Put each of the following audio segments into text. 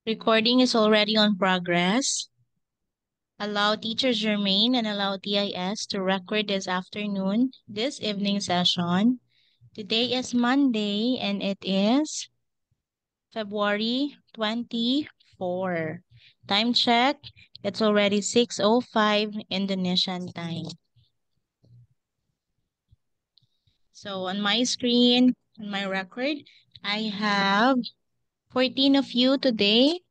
Recording is already on progress. Allow Teacher Germain and allow TIS to record this afternoon, this evening session. Today is Monday and it is February 24. Time check, it's already 6:05 Indonesian time. So on my screen, on my record, I have 14 of you today,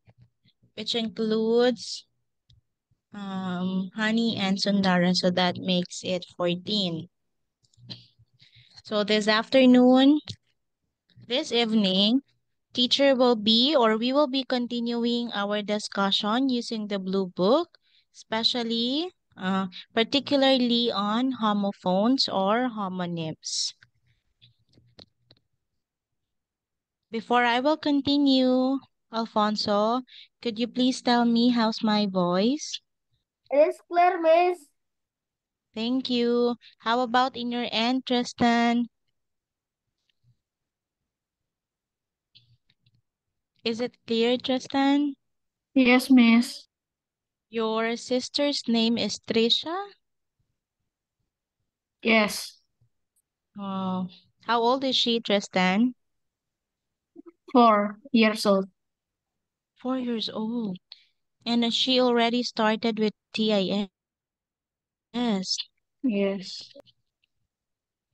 which includes Honey and Sundara, so that makes it 14. So this afternoon, this evening, teacher will be or we will be continuing our discussion using the blue book, especially particularly on homophones or homonyms. Before I will continue, Alfonso, could you please tell me how's my voice? It is clear, Miss. Thank you. How about in your end, Tristan? Is it clear, Tristan? Yes, Miss. Your sister's name is Trisha? Yes. Oh, how old is she, Tristan? 4 years old. 4 years old. And she already started with TIS. Yes.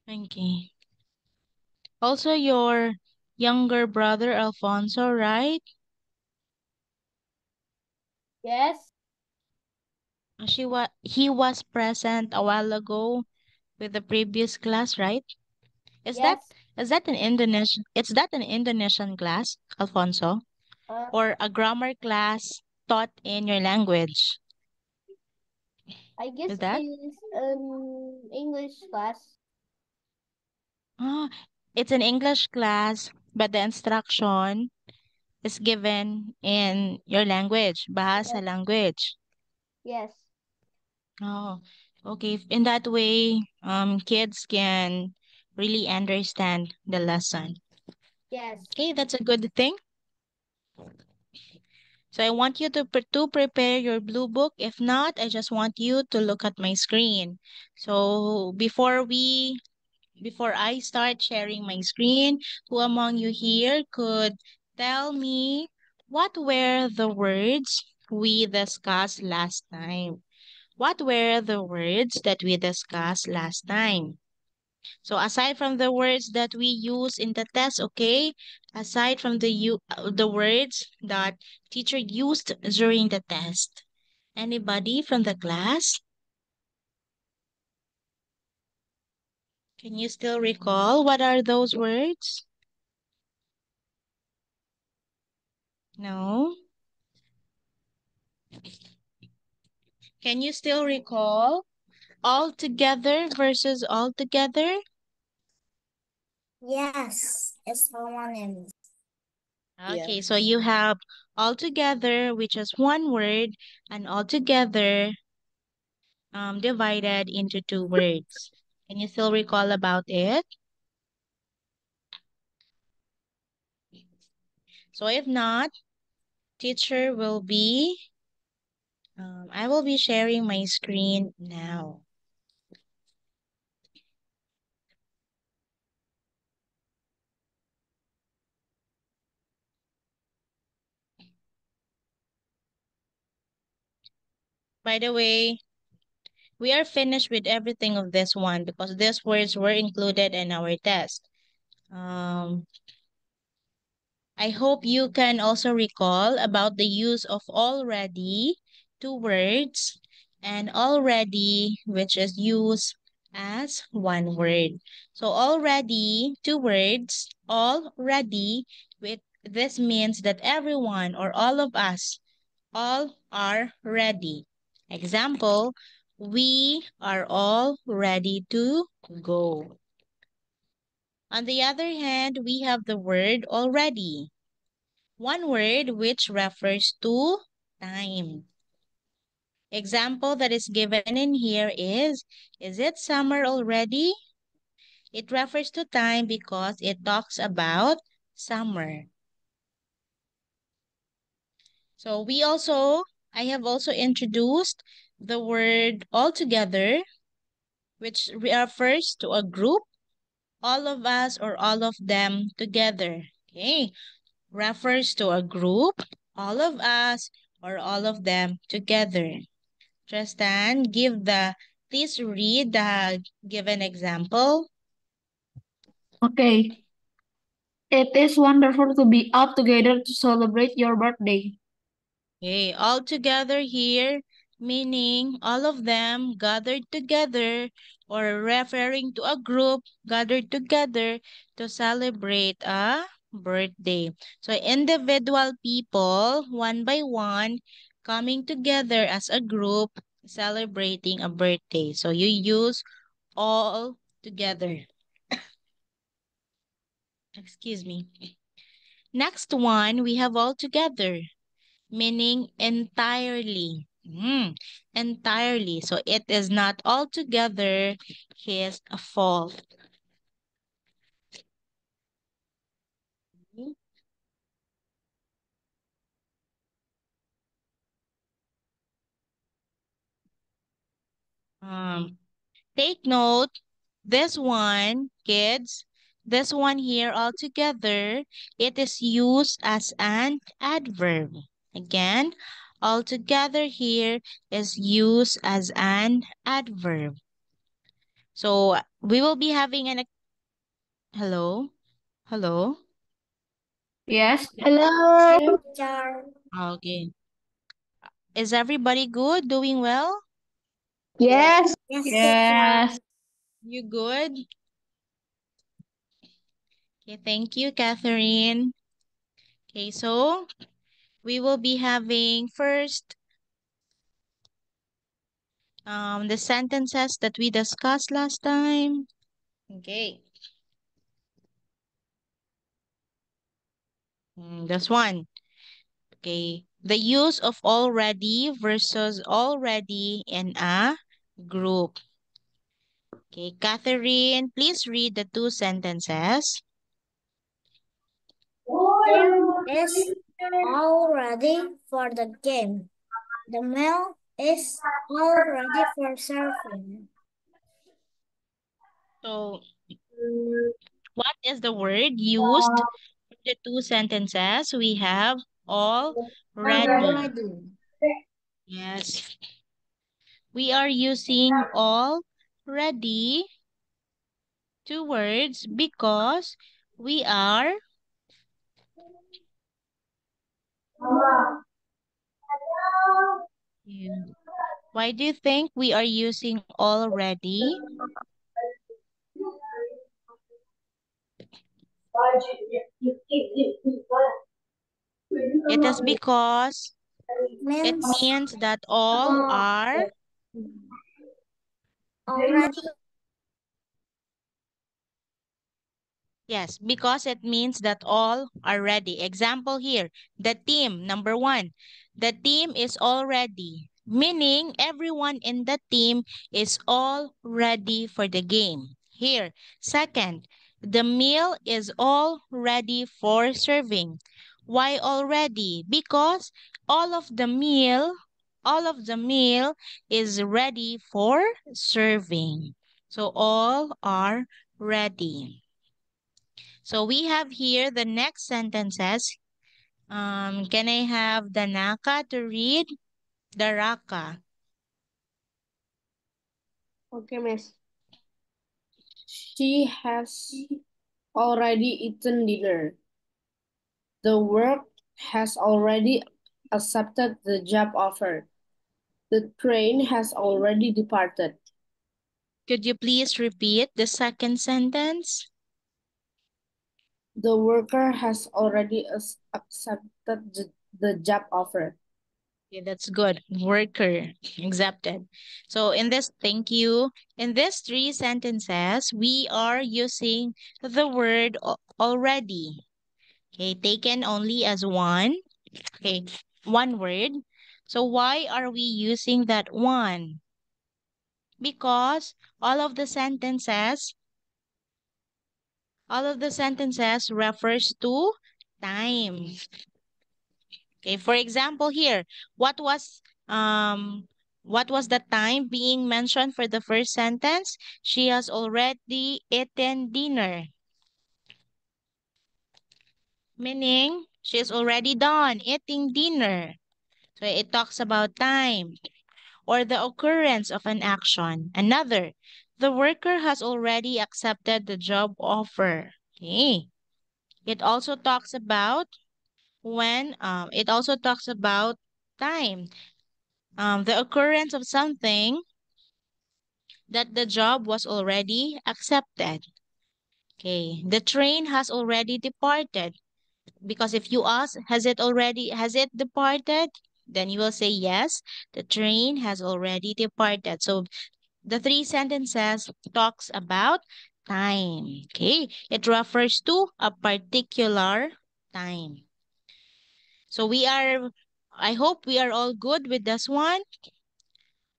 Okay. Also, your younger brother, Alfonso, right? Yes. He was present a while ago with the previous class, right? Is that Yes. is that an Indonesian? Is that an Indonesian class, Alfonso, Uh, or a grammar class taught in your language? I guess Is that? it's English class. Ah, it's an English class, but the instruction is given in your language, bahasa Yes. language. Yes. Oh, okay. In that way, kids can really understand the lesson. Yes. Okay, that's a good thing. So I want you to prepare your blue book. If not, I just want you to look at my screen. So before I start sharing my screen, who among you here could tell me what were the words we discussed last time? What were the words that we discussed last time? So aside from the words that we use in the test, okay? Aside from the words that teacher used during the test. Anybody from the class? Can you still recall what are those words? No? Can you still recall all together versus all together? Yes. It's homonyms. Yeah. Okay, so you have all together, which is one word, and all together divided into two words. Can you still recall about it? So if not, teacher will be, I will be sharing my screen now. By the way, we are finished with everything of this one because these words were included in our test. Um, I hope you can also recall about the use of already, two words, and already, which is used as one word. So already, two words, already, with this means that everyone or all of us, all are ready. Example, we are all ready to go. On the other hand, we have the word already. One word which refers to time. Example that is given in here is it summer already? It refers to time because it talks about summer. So I have also introduced the word all together, which refers to a group, all of us or all of them together. Okay, refers to a group, all of us or all of them together. Tristan, please read the given example. Okay. It is wonderful to be all together to celebrate your birthday. Okay, all together here, meaning all of them gathered together or referring to a group gathered together to celebrate a birthday. So individual people, one by one, coming together as a group celebrating a birthday. So you use all together. Excuse me. Next one, we have all together, meaning entirely. Entirely. So it is not altogether his fault. Um, Take note, this one, kids, this one here altogether, it is used as an adverb. Again, altogether here is used as an adverb. So we will be having hello? Hello? Yes. Hello. Teacher. Okay. Is everybody good? Doing well? Yes. Yes. Yes. You good? Okay, thank you, Catherine. Okay, so we will be having first the sentences that we discussed last time. Okay. This one. Okay. The use of already versus already in a group. Okay, Catherine, please read the two sentences. Tim is all ready for the game. The meal is all ready for serving. So, what is the word used in the two sentences? We have already. Already. Yes. We are using already two words because we are. Yeah. Why do you think we are using already? It is because it Means means that all are. already. Yes, because it means that all are ready. Example here, the team, number one, the team is all ready, meaning everyone in the team is all ready for the game. Here, second, the meal is all ready for serving. Why already? Because all of the meal, all of the meal is ready for serving. So all are ready. So we have here the next sentences. Can I have Danaka to read? Daraka. Okay, Miss. She has already eaten dinner. The work has already accepted the job offer. The train has already departed. Could you please repeat the second sentence? The worker has already accepted the job offer. Okay, that's good. Worker accepted. So thank you. In these three sentences, we are using the word already. Okay, taken only as one. Okay, one word. So why are we using that one? Because all of the sentences refers to time. Okay, for example here, what was the time being mentioned for the first sentence? She has already eaten dinner. Meaning, she's already done eating dinner. So it talks about time or the occurrence of an action. Another, the worker has already accepted the job offer. Okay. It also talks about it also talks about time. The occurrence of something that the job was already accepted. Okay. The train has already departed. Because if you ask, has it departed? Then you will say yes, the train has already departed. So the three sentences talks about time. Okay. It refers to a particular time. So I hope we are all good with this one.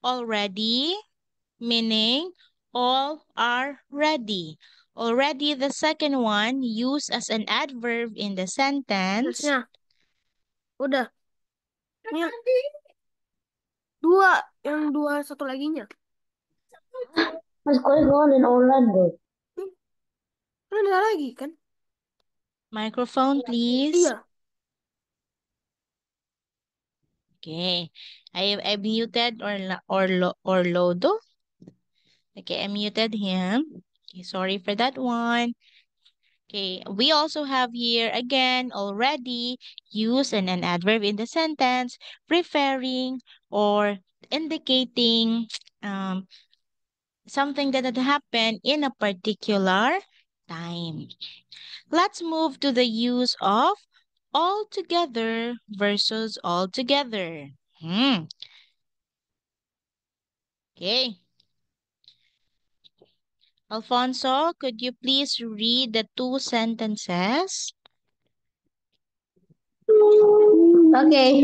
Already, meaning all are ready. Already, the second one, used as an adverb in the sentence. Terusnya, udah. Ini dua, yang dua satu laginya. What's going on in Orlando? Kan ada lagi kan? Microphone, please. Iya. Okay. I muted Orlodo. Okay, I muted him. Okay, sorry for that one. Okay, we also have here again already used in an adverb in the sentence, referring or indicating something that had happened in a particular time. Let's move to the use of all together versus all together. Okay. Alfonso, could you please read the two sentences? Okay.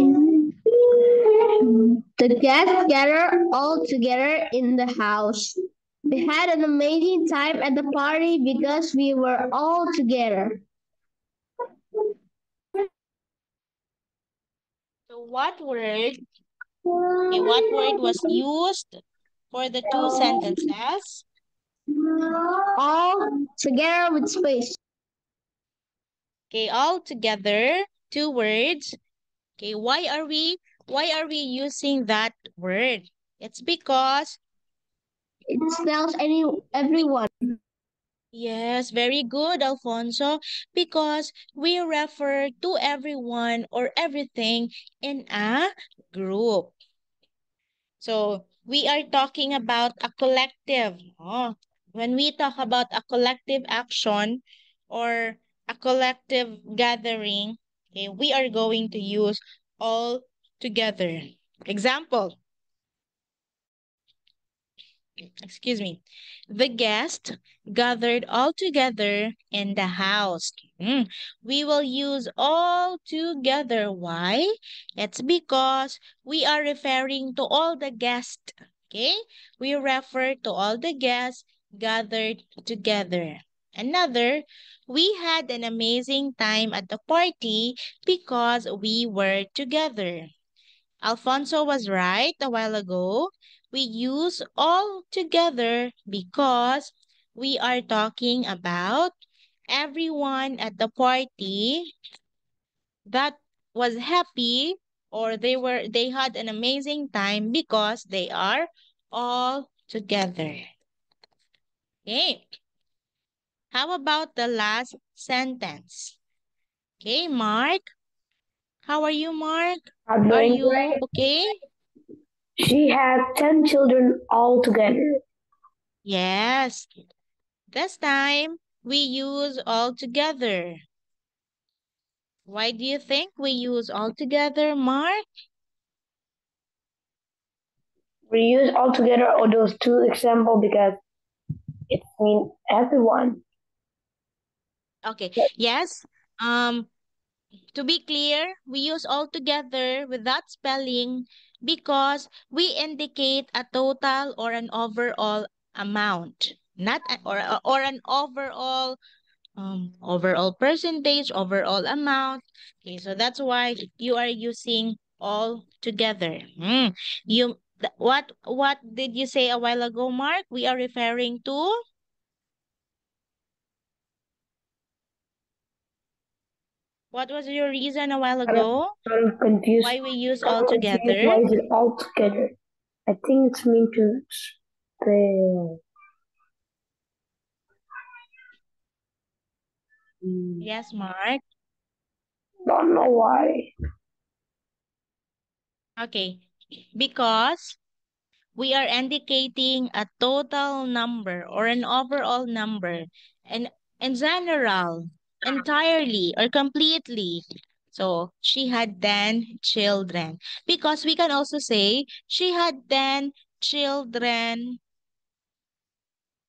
The guests gathered all together in the house. We had an amazing time at the party because we were all together. So what word was used for the two sentences? All together with space. Okay, all together, two words. Okay, why are we using that word? It's because It spells everyone. yes, very good, Alfonso, because we refer to everyone or everything in a group. So we are talking about a collective. Oh, when we talk about a collective action or a collective gathering, okay, we are going to use all together. Example, excuse me, the guest gathered all together in the house. We will use all together. Why? It's because we are referring to all the guests. Okay? We refer to all the guests gathered together. Another, we had an amazing time at the party because we were together. Alfonso was right a while ago. We use all together because we are talking about everyone at the party that was happy or they had an amazing time because they are all together. Okay. How about the last sentence? Okay, Mark. How are you, Mark? I'm Are doing you great. okay? She had 10 children all together. Yes. This time, we use all together. Why do you think we use all together, Mark? We use all together all those two examples because it means everyone. Okay. Yes. To be clear, we use all together with that spelling because we indicate a total or an overall amount, not or an overall overall percentage, overall amount. Okay, so that's why you are using all together. What did you say a while ago, Mark? We are referring to what was your reason a while ago? I'm confused. Why we use all I'm confused. together? Why is it all together? I think it's meant to spell. Yes, Mark. Don't know why. Okay, because we are indicating a total number or an overall number and in general, entirely or completely. So she had 10 children because we can also say she had 10 children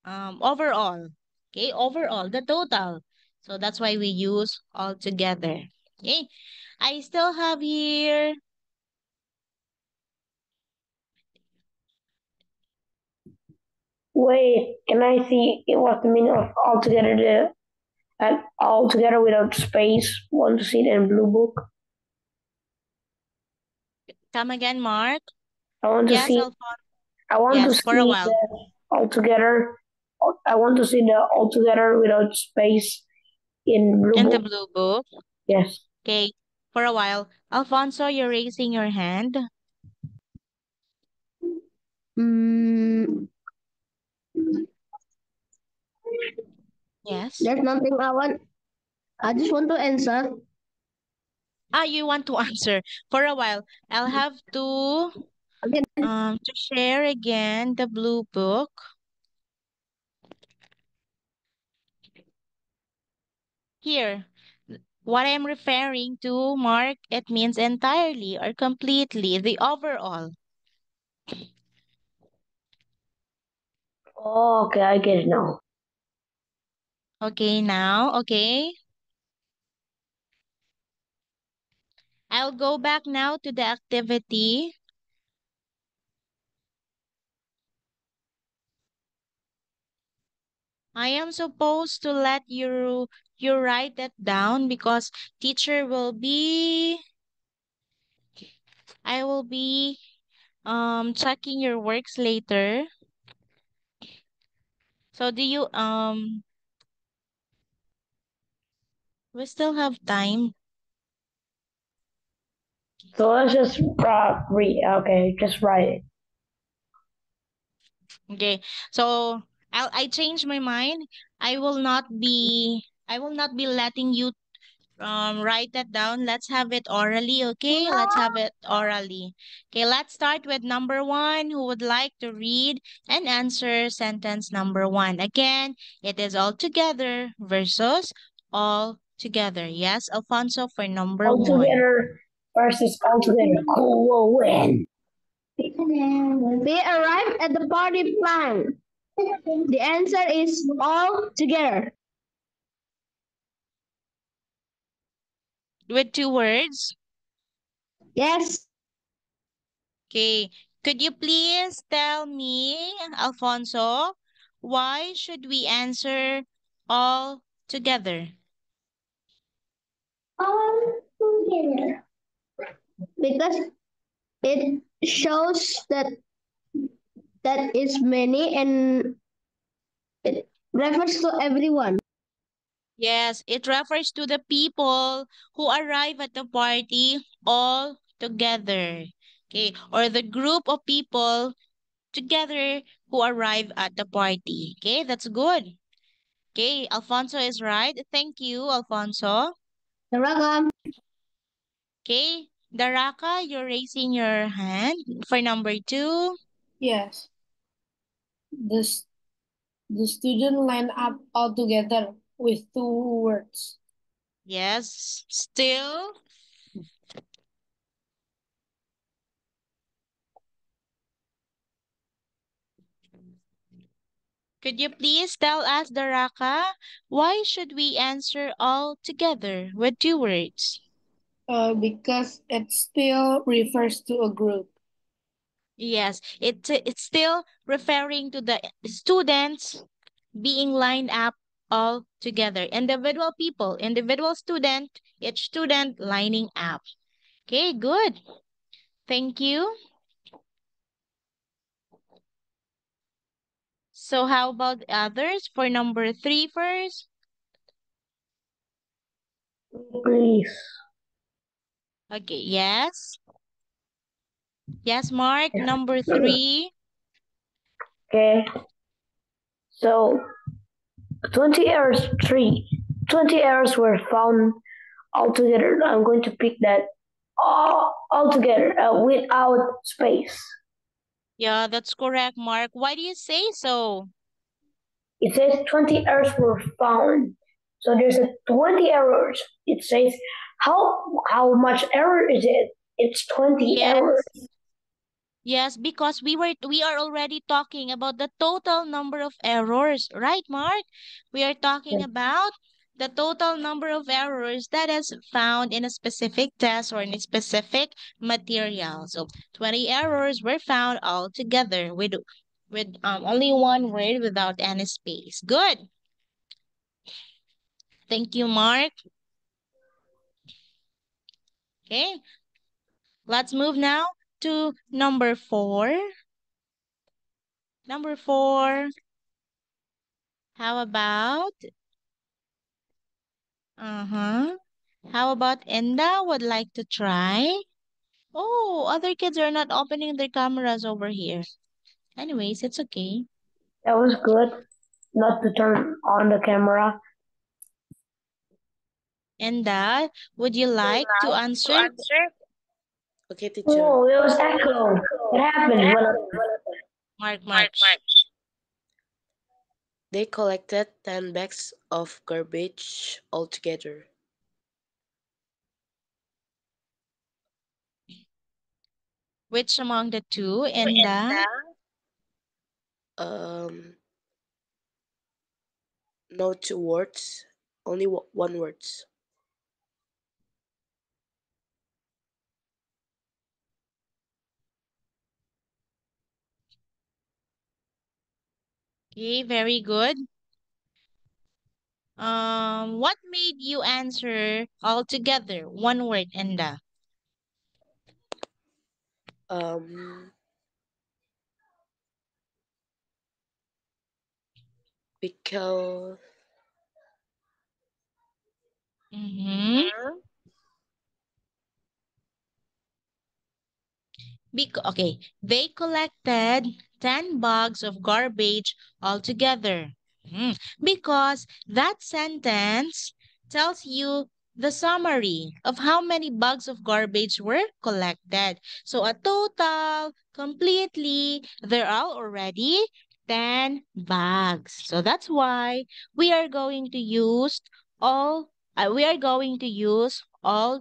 overall. Okay, overall, the total. So that's why we use all together. Okay, I still have here. Wait, can I see what the meaning of all together and all together without space? Want to see it in blue book? Come again, Mark. I want to Yes, see. Alphonse. I want to Yes, for a see while. the all together. I want to see the all together without space in blue In the book. blue book. Yes. Okay, for a while. Alfonso, you're raising your hand. Mm, Yes. there's nothing I want. I just want to answer. You want to answer for a while. I'll have Again, to share again the blue book. Here, what I'm referring to, Mark, it means entirely or completely, the overall. Oh, okay, I get it now. Okay, now, okay. I'll go back now to the activity. I am supposed to let you write that down because teacher will be I will be checking your works later. So do you we still have time. So let's just read. Okay, just write it. Okay. So I changed my mind. I will not be letting you write that down. Let's have it orally, okay? Let's have it orally. Okay, let's start with number one. Who would like to read and answer sentence number one? Again, it is all together versus all together. Yes, Alfonso for number All one. together versus all together. Who will win? we arrived at the party plan. The answer is all together. With two words. Yes. Okay, could you please tell me, Alfonso, why should we answer all together? All together. Because it shows that is many and it refers to everyone. Yes, it refers to the people who arrive at the party all together. Okay, or the group of people together who arrive at the party. Okay, that's good. Okay, Alfonso is right. Thank you, Alfonso. You're welcome. Okay, Daraka, you're raising your hand for number two. Yes. The student line up all together with two words. Yes, still. Could you please tell us, Daraka, why should we answer all together with two words? Because it still refers to a group. Yes, it's still referring to the students being lined up all together. Individual people, individual student, each student lining up. Okay, good. Thank you. So how about others for number 3 first? Please. Okay, yes. Yes, Mark, number 3. Okay. So 20 errors 20 errors were found altogether. I'm going to pick that all together without space. Yeah, that's correct, Mark. Why do you say so? It says 20 errors were found. So there's a 20 errors. It says how much error is it? It's 20 Yes. errors. Yes, because we are already talking about the total number of errors, right, Mark? We are talking Yes. about the total number of errors that is found in a specific test or in a specific material. So 20 errors were found all together with only one word without any space. Good. Thank you, Mark. Okay, let's move now to number 4. Number 4. How about Uh-huh. How about Enda would like to try? Oh, other kids are not opening their cameras over here. Anyways, it's okay. That was good. Not to turn on the camera. Enda, would you like to answer? Okay, teacher. Oh, it was echo. What happened? Mark. They collected 10 bags of garbage altogether. Which among the two, Enda? No 2 words, only 1 words. Okay, very good. What made you answer altogether? One word, Enda. Because Okay, they collected 10 bags of garbage altogether. Because that sentence tells you the summary of how many bags of garbage were collected. So a total, completely, there are already 10 bags. So that's why we are going to use all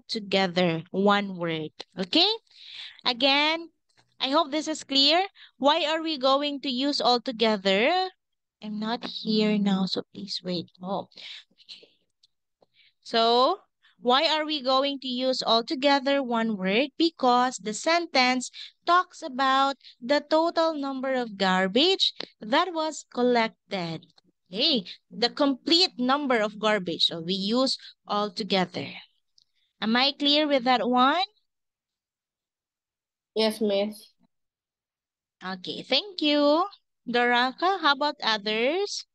together, one word. Okay? Again, I hope this is clear. Why are we going to use all together? I'm not here now, so please wait. Oh. So, why are we going to use all together one word? Because the sentence talks about the total number of garbage that was collected. Okay, the complete number of garbage. So, we use all together. Am I clear with that one? Yes, Miss. Okay, thank you. Doraka, how about others?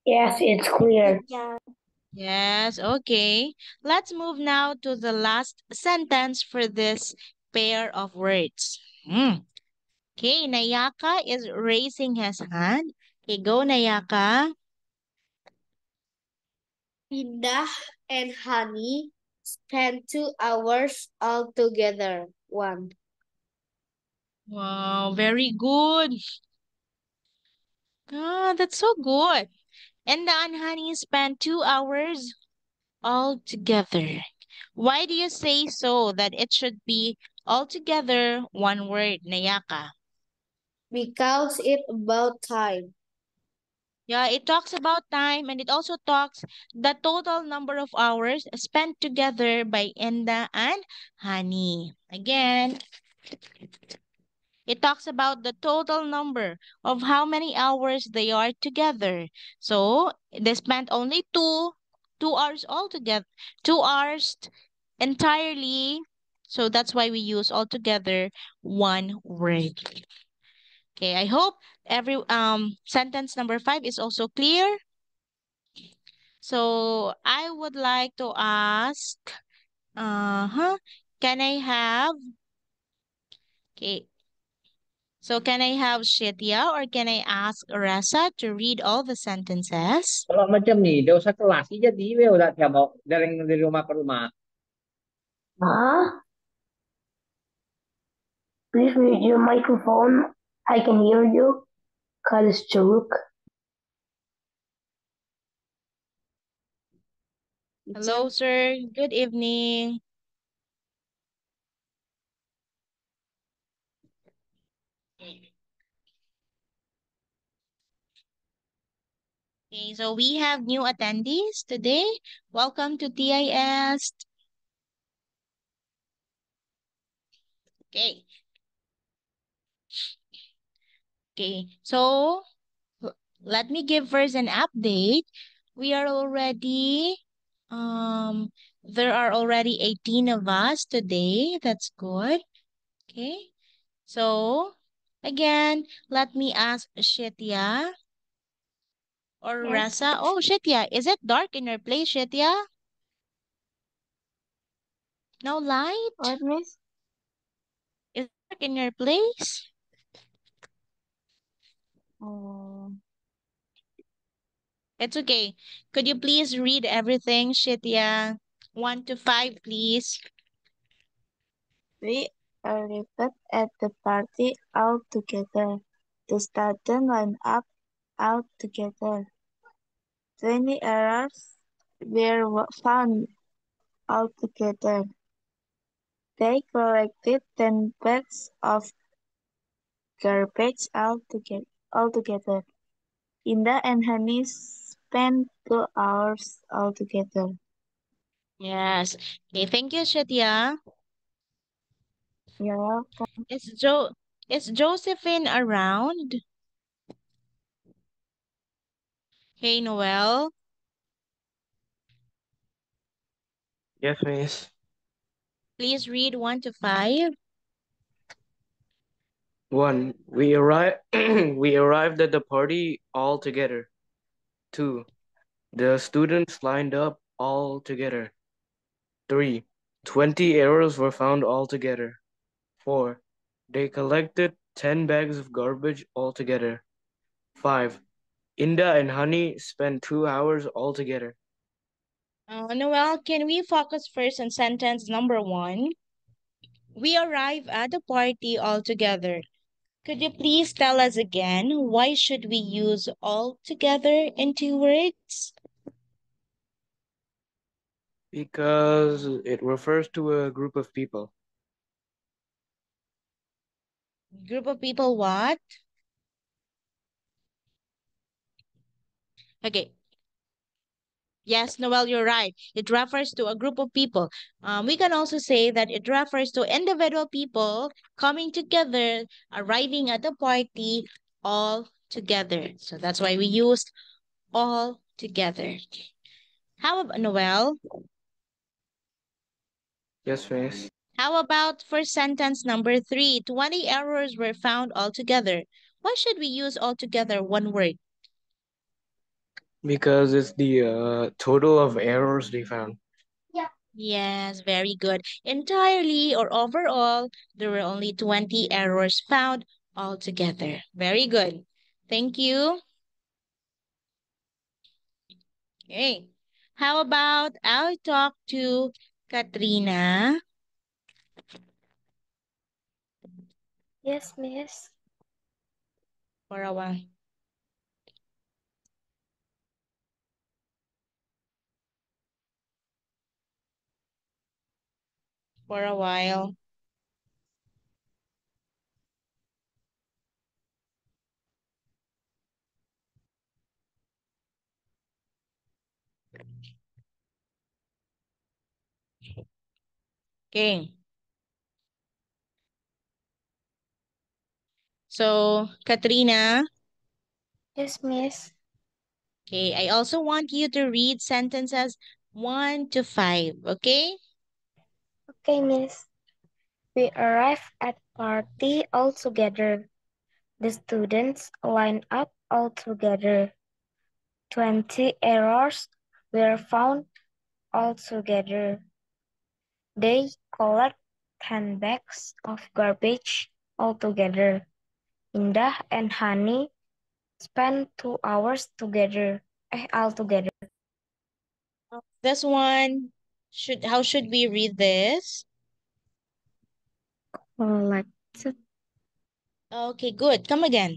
Yes, it's clear. Yes, okay. Let's move now to the last sentence for this pair of words. Okay, Nayaka is raising his hand. Okay, go Nayaka. Indah and Honey spent 2 hours all together. One. Wow, very good. Ah, that's so good. And the Honey spent 2 hours all together. Why do you say so that it should be all together one word, Nayaka? Because it's about time. Yeah, it talks about time and it also talks the total number of hours spent together by Enda and Honey. Again, It talks about the total number of how many hours they are together. So they spent only 2 hours altogether, 2 hours entirely. So that's why we use altogether one word. Okay, I hope every sentence number 5 is also clear. So I would like to ask, can I have, okay, so can I have Shitya or can I ask Rasa to read all the sentences? Kalau macam ni, dia usah kelas jadi we udah tiap mau dari rumah ke rumah. Ma, please mute your microphone. I can hear you. Khalis Charuk. Hello, sir. Good evening. Okay, so we have new attendees today. Welcome to TIS. Okay. Okay, so let me give first an update. We are already, there are already 18 of us today. That's good. Okay, so again, let me ask Shitya or Yes. Rasa. Oh, Shitya, is it dark in your place, Shitya? No light? What, Miss? Is it dark in your place? Oh, It's okay. Could you please read everything, Shitya? 1 to 5, please. we arrived at the party all together. The students lined up all together. 20 errors were found altogether. They collected 10 bags of garbage altogether. Indah and Hani spent 2 hours altogether. Yes. Okay, thank you, Shitya. You're welcome. Is Josephine around? Hey, Noel. Yes, miss. Please read 1 to 5. 1. We arrived we arrived at the party all together. 2. The students lined up all together. 3. 20 arrows were found all together. 4. They collected 10 bags of garbage altogether. 5. Inda and Honey spent 2 hours altogether. Noel, can we focus first on sentence number 1? We arrive at the party all together. Could you please tell us again why should we use all together in 2 words? Because it refers to a group of people. Group of people what? Okay. Yes, Noel, you're right. It refers to a group of people. We can also say that it refers to individual people coming together, arriving at the party all together. So that's why we used all together. How about Noel? Yes, miss. How about for sentence number 3? 20 errors were found altogether. Why should we use altogether one word? Because it's the total of errors they found. Yes, very good. Entirely or overall, there were only 20 errors found altogether. Very good. Thank you. Okay. How about I'll talk to Katrina Yes, miss. for a while. For a while. Okay. So, Katrina, Yes, Miss. okay, I also want you to read sentences 1 to 5, okay? Okay, Miss. We arrive at party all together. The students line up all together. 20 errors were found all together. They collect 10 bags of garbage altogether. Indah and Hani spent 2 hours together. All together. This one, how should we read this? Collected. Okay, good. Come again.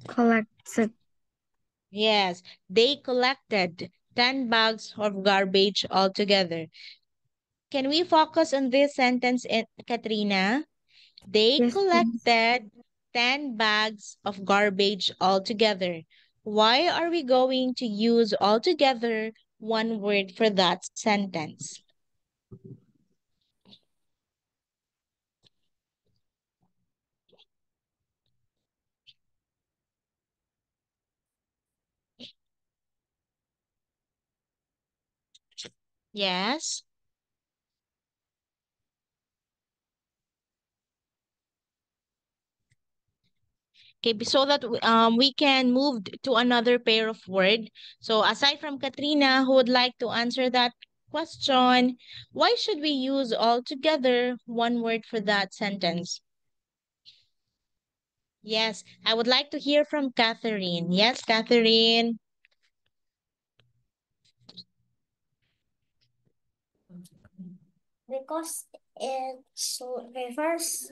Collected. Yes, they collected 10 bags of garbage altogether. Can we focus on this sentence, Katrina? They Yes, collected 10 bags of garbage altogether. Why are we going to use altogether one word for that sentence? Yes. Okay, so that we can move to another pair of word. So aside from Katrina, who would like to answer that question, why should we use altogether one word for that sentence? Yes, I would like to hear from Catherine. Yes, Catherine. Because it's reverse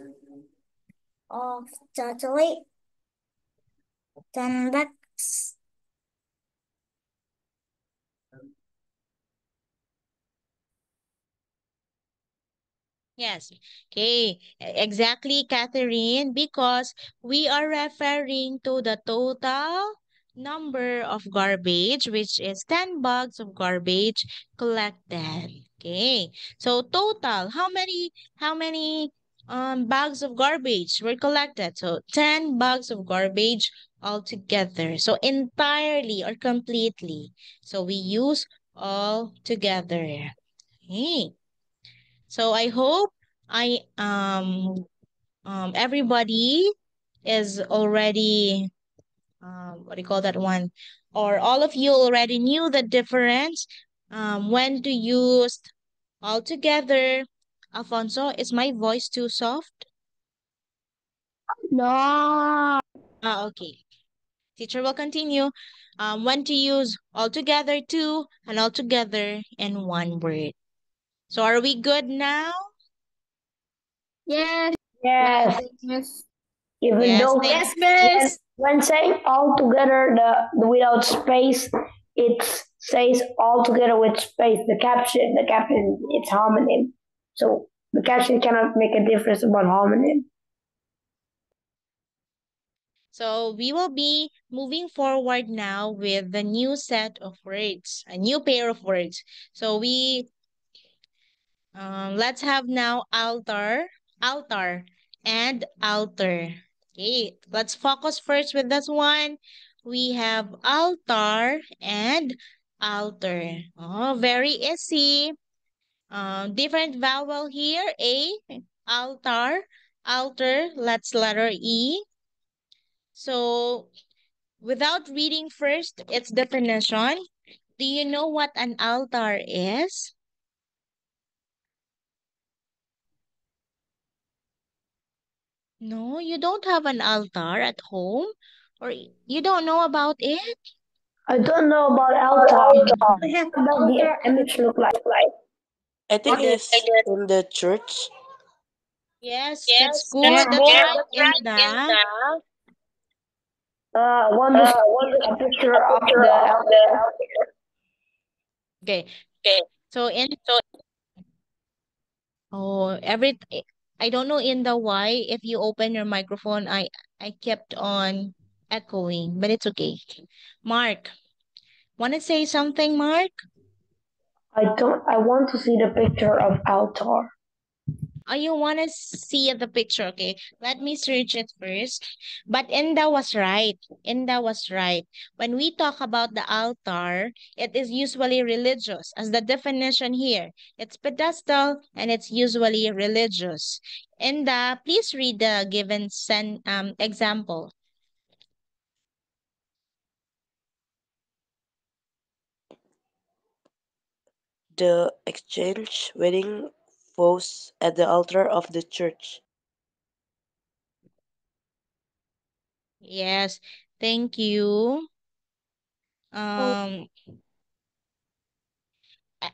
of totally 10 bags. Yes. Okay. Exactly, Catherine, because we are referring to the total number of garbage, which is 10 bags of garbage collected. Okay. So total, how many bags of garbage were collected? So 10 bags of garbage altogether. So entirely or completely. So we use all together. Okay. So I hope I everybody is already what do you call that one? Or all of you already knew the difference when to use all together. Alfonso, is my voice too soft? No. Okay. Teacher will continue. When to use all together two and all together in one word. So are we good now? Yes. Yes, Yes. even Yes, though thank when saying all together, the without space, it says all together with space. The caption, it's homonym. So the caption cannot make a difference about homonym. So we will be moving forward now with the new set of words, a new pair of words. So let's have now altar, and altar. Okay, let's focus first with this one. We have altar and altar. Oh, very easy. Different vowel here. A, altar, altar. Let's letter E. So without reading first its definition, do you know what an altar is? No, you don't have an altar at home? Or you don't know about it? I don't know about altar. What does the image look like? I think it's in the church. Yes, that's good. That's right. In the I want to see a picture of the altar. okay. So in every I don't know in the why if you open your microphone I kept on echoing, but it's okay. Mark, want to say something, Mark? I want to see the picture of altar. you want to see the picture, okay? Let me search it first. But Enda was right. Enda was right. When we talk about the altar, it is usually religious, as the definition here. It's pedestal and it's usually religious. Enda, please read the given example. The exchange wedding vows at the altar of the church. Yes, thank you. Um,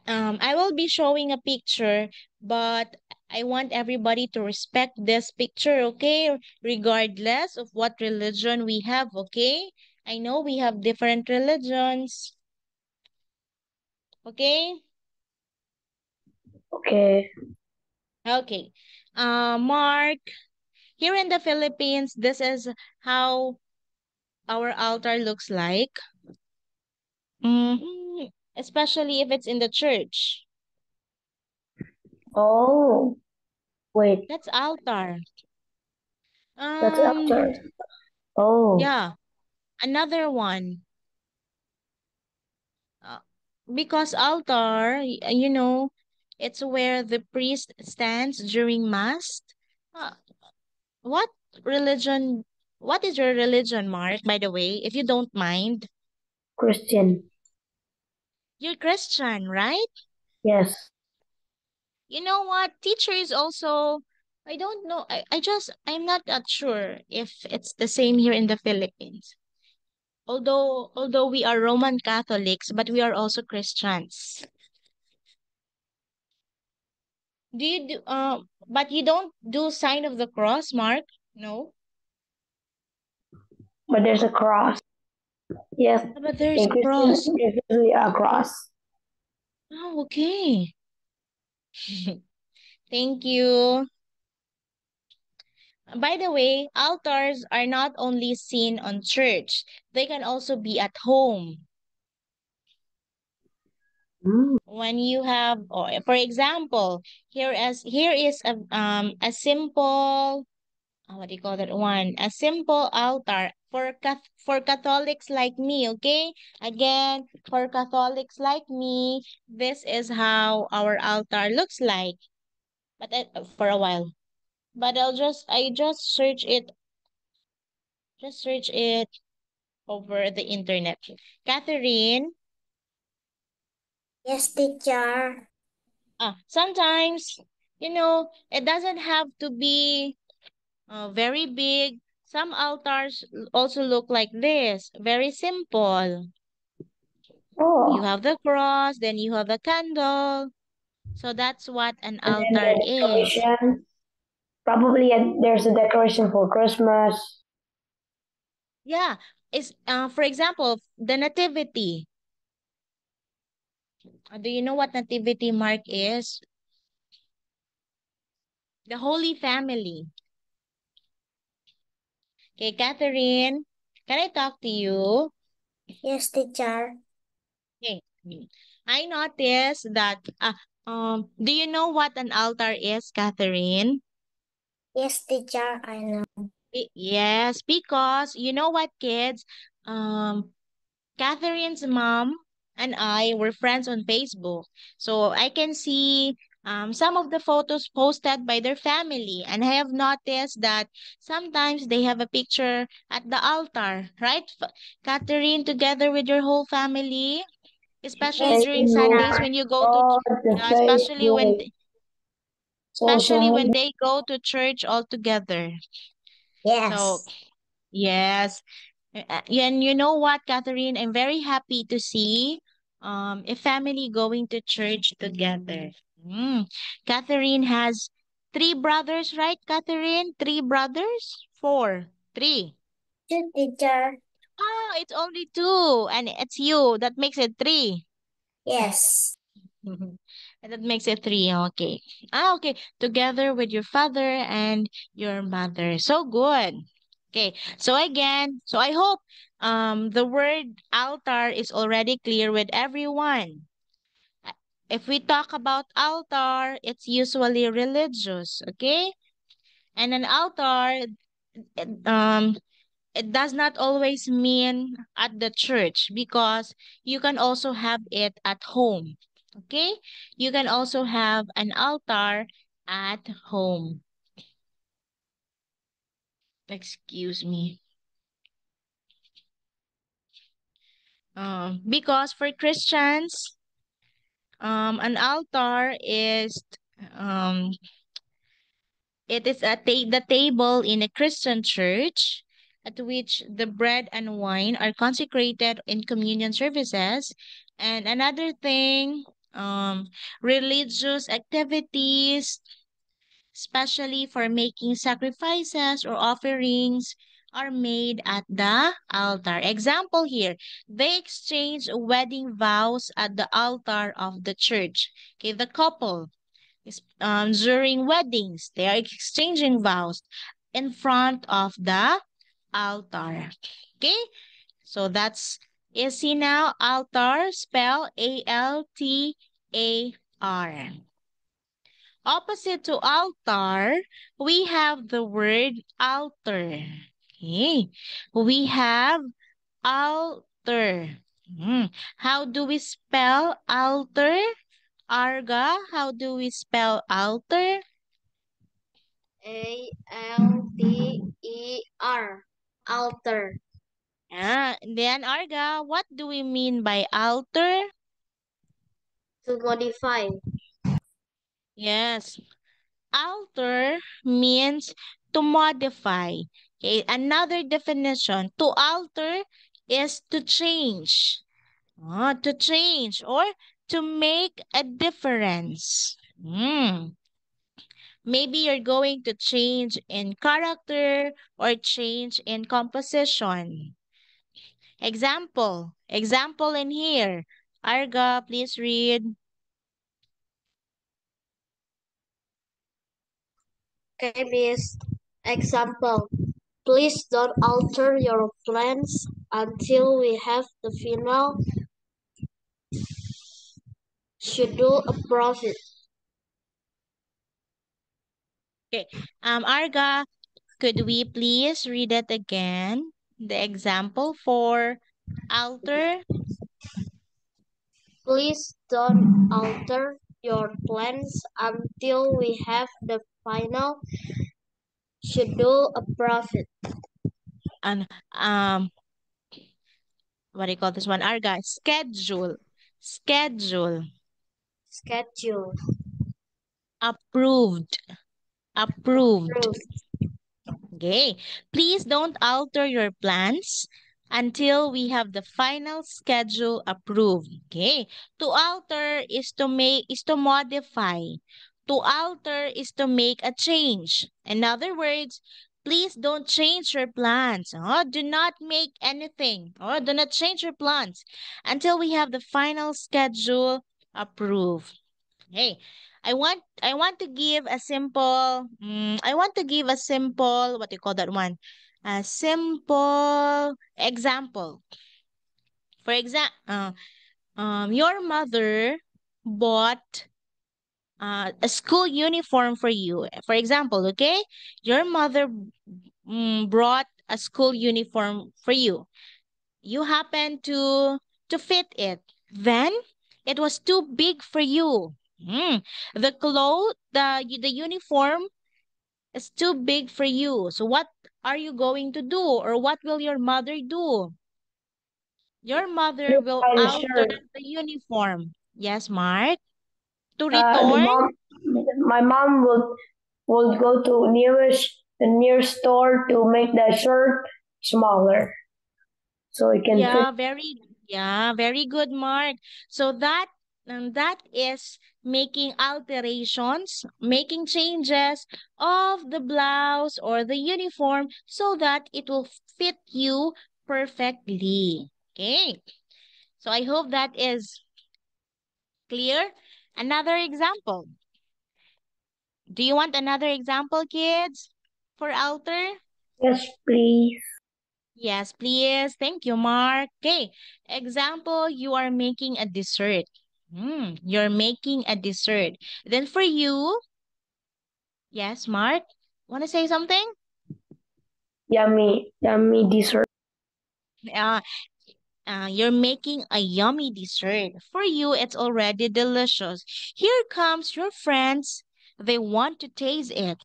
I will be showing a picture, but I want everybody to respect this picture, okay? Regardless of what religion we have, okay? I know we have different religions, okay? Okay. Okay. Mark, here in the Philippines, this is how our altar looks like. Especially if it's in the church. Oh, wait, That's altar. that's altar. Oh, Yeah, another one. Uh, because altar, you know, it's where the priest stands during mass. Uh, what religion, what is your religion, Mark, by the way, if you don't mind? Christian. You're Christian, right? Yes. You know what? Teacher is also, I don't know. I'm not that sure if it's the same here in the Philippines. Although we are Roman Catholics, but we are also Christians. Do you do but you don't do sign of the cross, Mark? No? But there's a cross. Yes. But there's In a Christian, cross. there's usually a cross. Oh, okay. Thank you. By the way, altars are not only seen on church, they can also be at home. When you have, or for example, here is a simple, what do you call that one? A simple altar for for Catholics like me, okay? Again, for Catholics like me, this is how our altar looks like. But for a while. But I just search it over the internet. Catherine, Yes, teacher. sometimes, you know, it doesn't have to be very big. Some altars also look like this, very simple. You Oh, have the cross, then you have a candle. So that's what an and then altar the is. decoration. Probably there's a decoration for Christmas. Yeah, is for example, the nativity. Do you know what nativity mark is? The Holy Family. Okay, Catherine, can I talk to you? Yes, teacher. Okay. I noticed that do you know what an altar is, Catherine? Yes, teacher, I know. Yes, because you know what, kids? Catherine's mom and I were friends on Facebook. So I can see some of the photos posted by their family. And I have noticed that sometimes they have a picture at the altar, right? Catherine, together with your whole family, especially Yes, Thank during Sundays you. when you go to, God, the yeah, Facebook, social especially when media. they go to church all together. So, yes. yes. And you know what, Catherine? I'm very happy to see a family going to church together. Catherine has three brothers, right, Catherine? Three brothers? Four. Three. Two, teacher. Oh, it's only two. And it's you. That makes it three. Yes. And that makes it three. Okay. Okay. Together with your father and your mother. So good. Okay. So again, so I hope the word altar is already clear with everyone. If we talk about altar, it's usually religious, okay? And an altar, it does not always mean at the church because you can also have it at home, okay? You can also have an altar at home. Excuse me. Because for Christians, an altar is um, it is the table in a Christian church at which the bread and wine are consecrated in communion services. And another thing, religious activities, especially for making sacrifices or offerings, are made at the altar. Example here, they exchange wedding vows at the altar of the church. Okay, the couple during weddings, they are exchanging vows in front of the altar. Okay, so that's easy now. Altar, spell A-L-T-A-R. Opposite to altar, we have the word altar. Okay, we have altar. How do we spell altar? Arga, how do we spell altar? A-L-T-E-R. Altar. Then Arga, what do we mean by altar? To modify. Yes, alter means to modify. Okay, another definition, to alter is to change. To change or to make a difference. Maybe you're going to change in character or change in composition. Example in here. Arga, please read. Okay, Miss. Example. Please don't alter your plans until we have the final schedule approved. Okay. Arga, could we please read it again? The example for alter. Please don't alter your plans until we have the final schedule approved. And what do you call this one? Arga, schedule. Schedule. Schedule. Approved. Approved. Approved. Okay. Please don't alter your plans until we have the final schedule approved. Okay. To alter is to modify. To alter is to make a change. In other words, please don't change your plans. Do not make anything or do not change your plans until we have the final schedule approved. Hey, I want to give a simple what do you call that one? A simple example. For example, your mother bought a school uniform for you. For example, okay? Your mother brought a school uniform for you. You happen to fit it. Then it was too big for you. The uniform is too big for you. So what are you going to do, or what will your mother do? Your mother will Modify the alter shirt. the uniform. Yes, Mark. To The return. my mom would go to the nearest store to make the shirt smaller so it can fit. Very good, Mark. So that is making alterations, making changes of the blouse or the uniform so that it will fit you perfectly. Okay. So I hope that is clear. Another example. Do you want another example, kids, for alter? Yes, please. Yes, please. Thank you, Mark. Okay. Example, you are making a dessert. You're making a dessert. Then for you, yes, Mark, want to say something? Yummy, yummy dessert. Uh, you're making a yummy dessert. For you, it's already delicious. Here comes your friends. They want to taste it.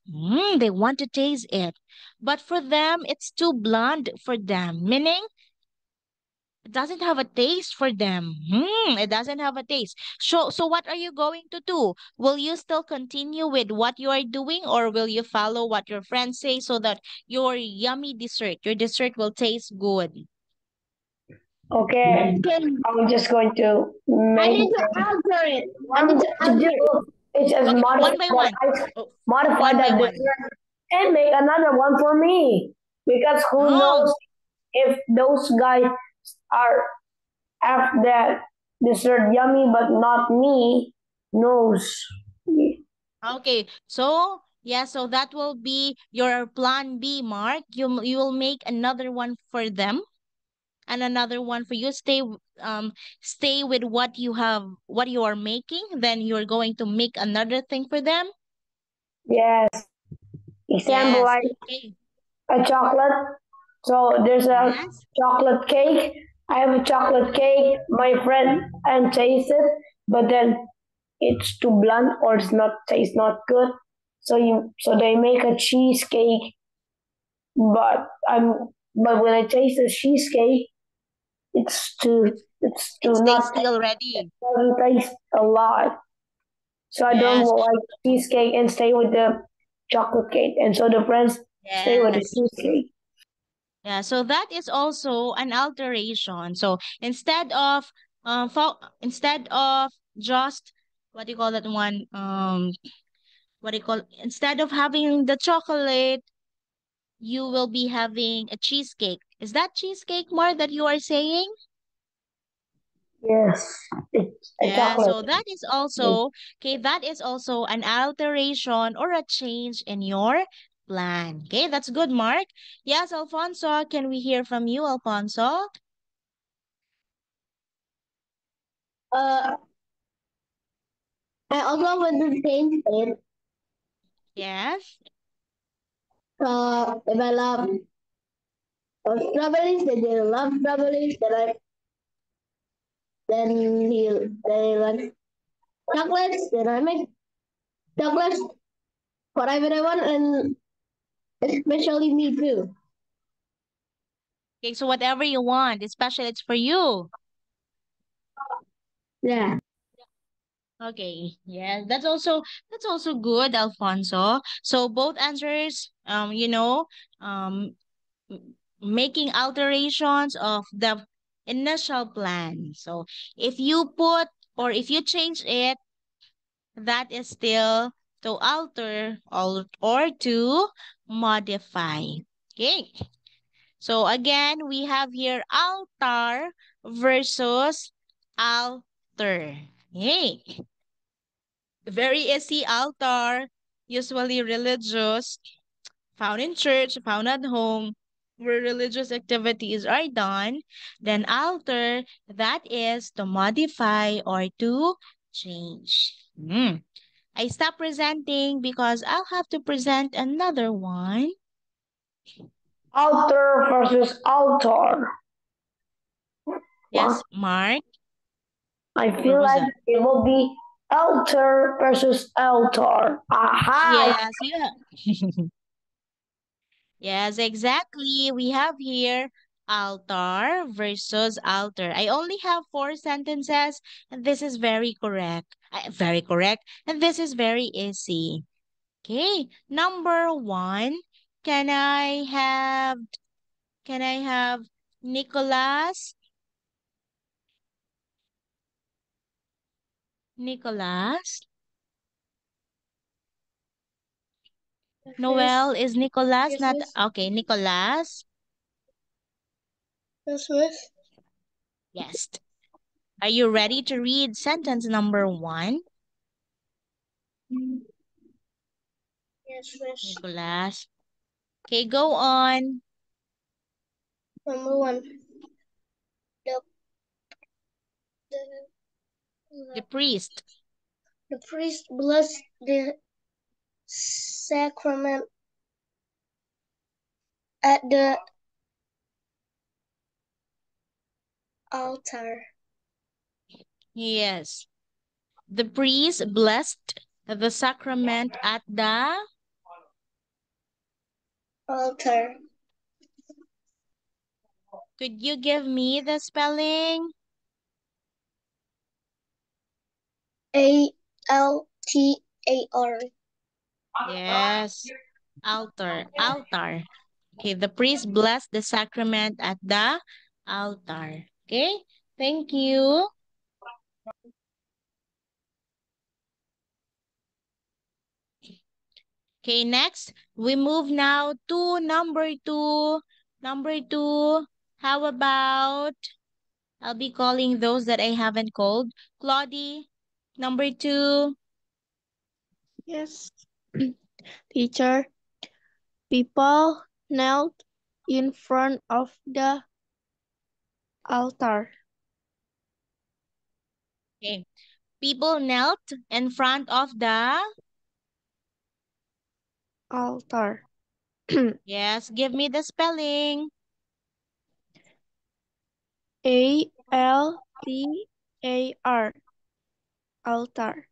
They want to taste it. But for them, it's too bland for them. Meaning, it doesn't have a taste for them. It doesn't have a taste. So what are you going to do? Will you still continue with what you are doing, or will you follow what your friends say so that your yummy dessert, your dessert will taste good? Okay, I'm just going to I make need to alter it. what I'm going to do is just Okay, modify one by that one. Oh, modify one by that one. dessert and make another one for me. Because who Oh, knows if those guys are have that dessert yummy but not me knows. okay. So, yeah, so that will be your plan B, Mark. You will make another one for them and another one for you. Stay with what you have, what you are making. Then you're going to make another thing for them. Yes. Example Yes. like Okay. a chocolate. So there's a Yes. chocolate cake. I have a chocolate cake. My friend and taste it, but then it's too blunt or it's not taste not good. So they make a cheesecake, but when I taste the cheesecake, It's it's too it's not tasty already. doesn't taste a lot. So I don't Yes. like cheesecake and stay with the chocolate cake, and so the friends stay with the Yes. cheesecake. Yeah, so that is also an alteration. So instead of just what do you call that one? What do you call instead of having the chocolate, you will be having a cheesecake. Is that cheesecake more that you are saying? Yes, it's a Yeah, chocolate. so that is also okay, that is also an alteration or a change in your plan. Okay, that's good, Mark. Yes, Alfonso, can we hear from you, Alfonso? Uh, I also want to change it. Yes. So if I love strawberries, then they love strawberries. They like chocolates. Then I make chocolates for everyone, and especially me too. Okay, so whatever you want, especially it's for you. Yeah. Okay, yeah, that's also good, Alfonso. So both answers, um, making alterations of the initial plan. So if you put or if you change it, that is still to alter or to modify. Okay. So again, we have here altar versus alter. Hey, very easy altar, usually religious, found in church, found at home, where religious activities are done. Then alter, that is to modify or to change. I stop presenting because I'll have to present another one. Altar versus altar. Yes, Mark. I What feel was like that? it will be altar versus altar. Aha! Yes, yeah. Yes, exactly. We have here altar versus altar. I only have four sentences, and this is very correct. Very correct. And this is very easy. Okay, number one. Can I have can I have Nicholas? Nicholas? Noel, is Nicholas Yes, not miss. okay, Nicholas? Yes, miss. Yes. Are you ready to read sentence number one? Yes, miss. Nicholas. Okay, go on. Number one. The, the The priest. The priest blessed the sacrament at the altar. Yes. The priest blessed the sacrament at the Altar. Could you give me the spelling? ALTAR. Yes. Altar. Altar. Okay, the priest blessed the sacrament at the altar. Okay, thank you. Okay, next, we move now to number two. Number two, how about, I'll be calling those that I haven't called. Claudie, number two. Yes. Teacher, people knelt in front of the altar. Okay, people knelt in front of the, Altar. yes, give me the spelling. ALTAR. Altar.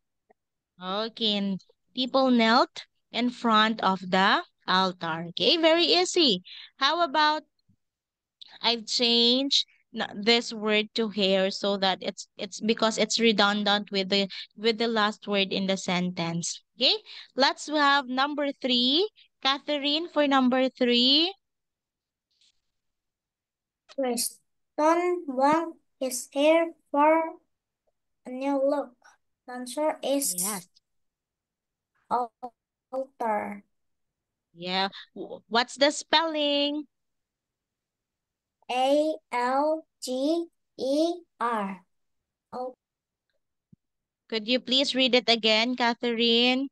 Okay, and people knelt in front of the altar. Okay, very easy. How about I've changed this word to hair so that it's because it's redundant with the last word in the sentence. Okay, let's have number three. Catherine for number three. Preston wants his hair for a new look. The answer is Yes. altar. Yeah. What's the spelling? ALGER. Could you please read it again, Catherine?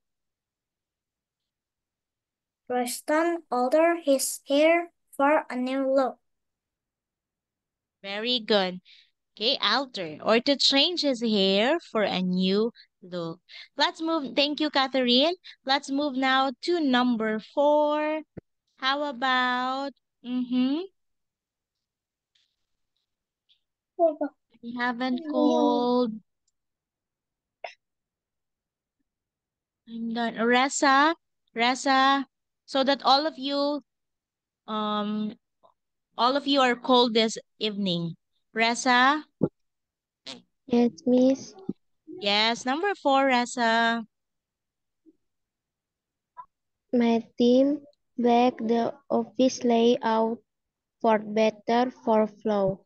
Preston altered his hair for a new look. Very good. Okay, alter or to change his hair for a new look. Let's move. Thank you, Catherine. Let's move now to number four. How about, we haven't called, I'm done. Resa, so that um, all of you are called this evening. Resa, Yes, Miss. yes, number four, Resa. My team back the office layout for better for flow.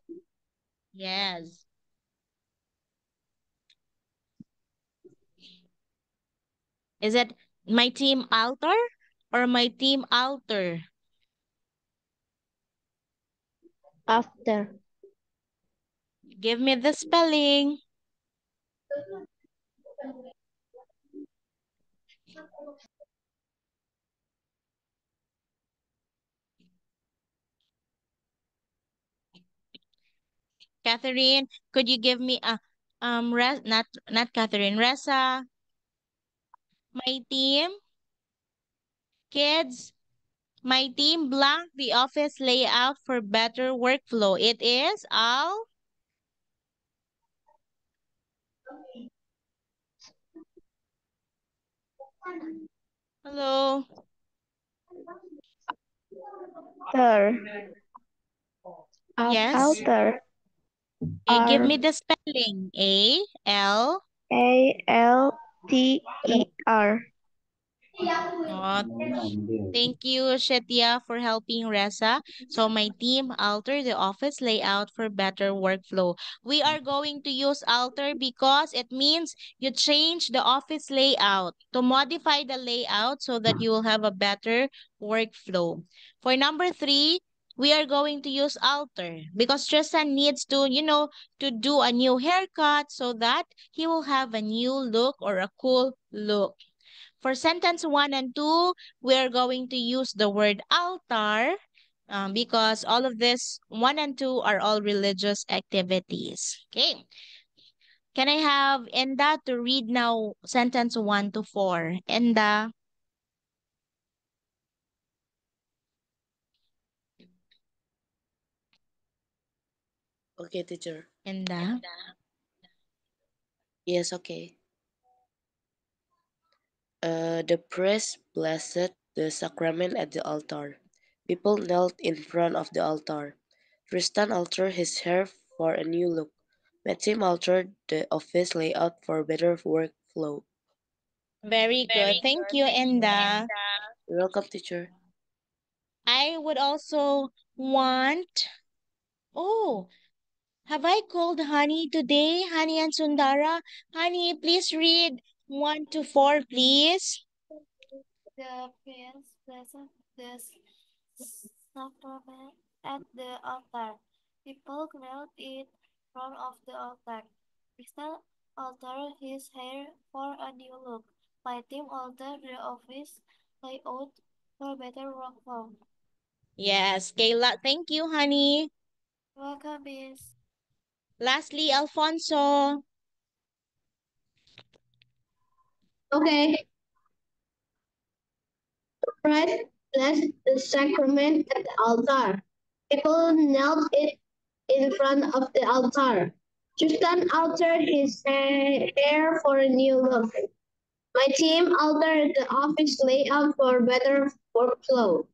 Yes. Is it my team alter or my team alter? After. Give me the spelling. Catherine, could you give me a not Catherine, Resa, my team, kids, my team blank the office layout for better workflow. It is all. Hello. Altar. Yes. Altar. Give me the spelling. A-L. ALTER. Oh, thank you, Shetia, for helping Reza. So my team altered the office layout for better workflow. We are going to use alter because it means you change the office layout to modify the layout so that you will have a better workflow. For number three, we are going to use alter because Tristan needs to, to do a new haircut so that he will have a new look or a cool look. For sentence 1 and 2, we are going to use the word altar because all of this 1 and 2 are all religious activities. Okay. Can I have Enda to read now sentence 1 to 4? Enda. Okay, teacher. Enda. Yes, okay. The priest blessed the sacrament at the altar. People knelt in front of the altar. Tristan altered his hair for a new look. Maxim altered the office layout for better workflow. Very good. Thank you, Enda. You're welcome, teacher. I would also want... Oh, have I called Honey today? Honey and Sundara? Honey, please read 1 to 4, please. The prince blessed the sacrament at the altar. People knelt in front of the altar. Crystal altered his hair for a new look. My team altered the office layout for better workflow. Yes, Kayla. Thank you, Honey. Welcome, Miss. Lastly, Alfonso. Okay. Christ blessed the sacrament at the altar. People knelt it in front of the altar. Tristan altered his hair for a new look. My team altered the office layout for better workflow.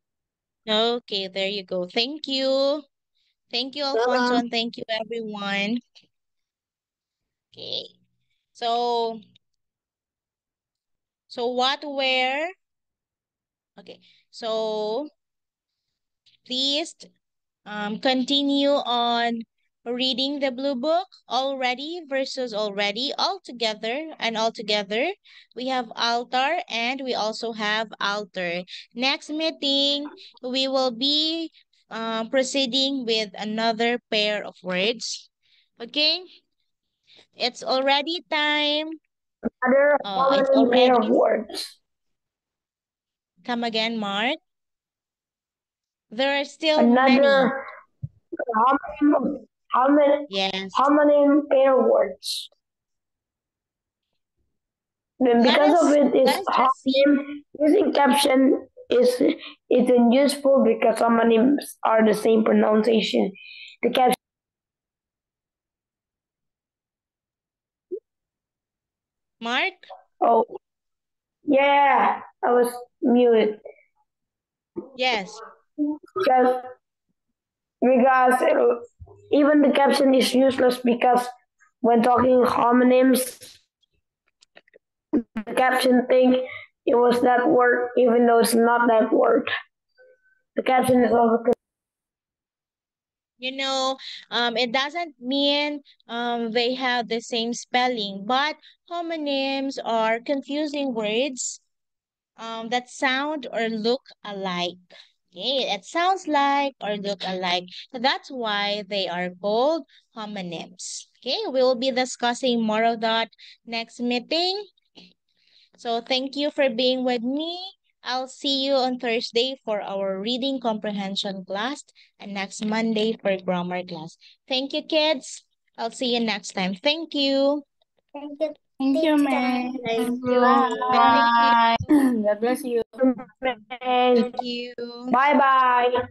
Okay, there you go. Thank you. Thank you, Alfonso, and thank you, everyone. Okay. So what were... Okay. So please continue on reading the blue book. Already versus already, all together and all together. We have altar and we also have altar. Next meeting, we will be proceeding with another pair of words. Okay? It's already time. Another It's common already... pair of words. Come again, Mark. There are still many. Another Yes. homonym pair words. Then because of it is homonym, using caption is useful because homonyms are the same pronunciation. The caption. Mark? Oh, yeah, I was muted. Yes. Because even the caption is useless because when talking homonyms, the caption think it was that word even though it's not that word. The caption is also... You know, it doesn't mean they have the same spelling, but homonyms are confusing words that sound or look alike. Okay, it sounds like or look alike. So that's why they are called homonyms. Okay, we will be discussing more of that next meeting. So thank you for being with me. I'll see you on Thursday for our reading comprehension class and next Monday for grammar class. Thank you, kids. I'll see you next time. Thank you. Thank you. Thank you, teacher. ma'am. Thank you. Bye. God bless you. Thank you. Bye bye.